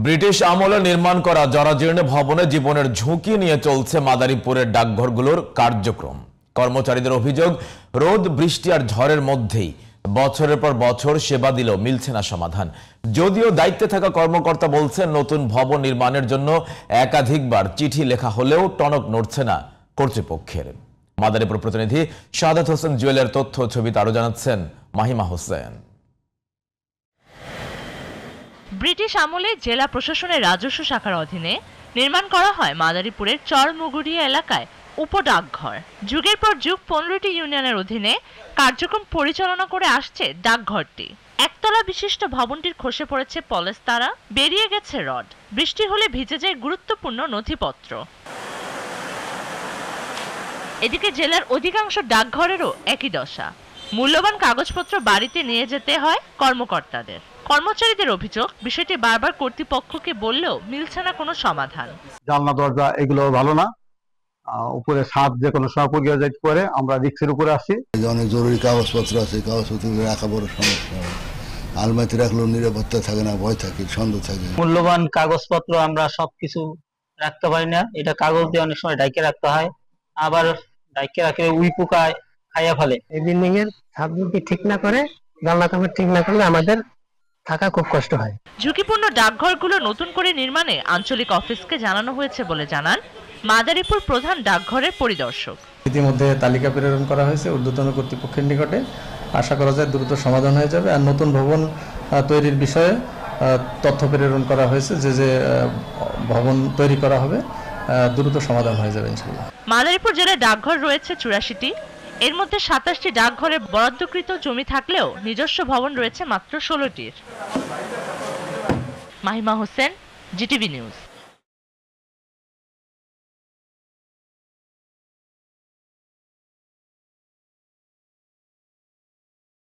British আমলে নির্মাণ করা জরাজীর্ণ ভবনে জীবনের ঝুঁকি নিয়ে চলছে মাদারীপুরের ডাকঘরগুলোর কার্যক্রম। কর্মচারীদের অভিযোগ, রোদ বৃষ্টি আর ঝড়ের মধ্যেই বছরের পর বছর সেবা দিলেও মিলছে না সমাধান। যদিও দায়িত্বে থাকা কর্মকর্তা বলছেন নতুন ভবন নির্মাণের জন্য একাধিকবার চিঠি লেখা হলেও টনক নড়ছে না কর্তৃপক্ষের। মাদারীপুর প্রতিনিধি সাদাত হোসেন জুয়েলের তথ্য ছবিতে আরো জানাচ্ছেন মাহিমা হোসেন। ব্রিটিশ আমলে জেলা প্রশাসনের রাজস্ব শাখার অধীনে নির্মাণ করা হয় মাদারীপুরের চরমুগুরিয়া এলাকায় উপডাকঘর। যুগের পর যুগ 15টি ইউনিয়নের অধীনে কার্যক্রম পরিচালনা করে আসছে ডাকঘরটি। একতলা বিশিষ্ট ভবনটির খসে পড়েছে পলেস্তারা, বেরিয়ে গেছে রড, বৃষ্টি হলে ভিজে যায় গুরুত্বপূর্ণ নথিপত্র। এদিকে জেলার অধিকাংশ ডাকঘরেরও একই দশা, মূল্যবান কাগজপত্র বাড়িতে নিয়ে যেতে হয় কর্মকর্তাদের। কর্মচারীদের অভিযোগ, বিষয়টি বারবার কর্তৃপক্ষকে বললেও মিলছে না কোনো সমাধান। জানলা দরজা এগুলো ভালো না, উপরে ছাদ যে কোনো সময় পড়ে যেতে পারে, আমরা রিক্সের উপরে আসি। অনেক জরুরি কাগজপত্র আছে, কাগজপত্র রাখা বড় সমস্যা। আলমারিতে রাখলেও নিরাপত্তা থাকে না, ভয় থাকে, সন্দেহ থাকে। মূল্যবান কাগজপত্র আমরা সবকিছু রাখতে পারি না, এটা কাগজ দিয়ে অনেক সময় ডাইকে রাখতে হয়, আবার ডাইকে রাখলে উই পোকায় খাইয়া ফেলে। এই বিল্ডিং এর ছাদ যদি ঠিক না করে, জানলা কাপড় ঠিক না করলে আমাদের থাকা খুব কষ্ট হয়। ঝুঁকিপূর্ণ ডাকঘরগুলো নতুন করে নির্মাণে আঞ্চলিক অফিসকে জানানো হয়েছে বলে জানান মাদারীপুর প্রধান ডাকঘরের পরিদর্শক। ইতিমধ্যে তালিকা প্রেরণ করা হয়েছে ঊর্ধ্বতন কর্তৃপক্ষের নিকটে। আশা করা যায় দ্রুত সমাধান হয়ে যাবে। আর নতুন ভবন তৈরির বিষয়ে তথ্য প্রেরণ করা হয়েছে, যে ভবন তৈরি করা হবে দ্রুত সমাধান হয়ে যাবে ইনশাআল্লাহ। মাদারীপুর জেলায় ডাকঘর রয়েছে 84টি, এর মধ্যে 27টি ডাকঘরে বরাদ্দকৃত জমি থাকলেও নিজস্ব ভবন রয়েছে মাত্র 16টির। Mahima Hossain, GTV news.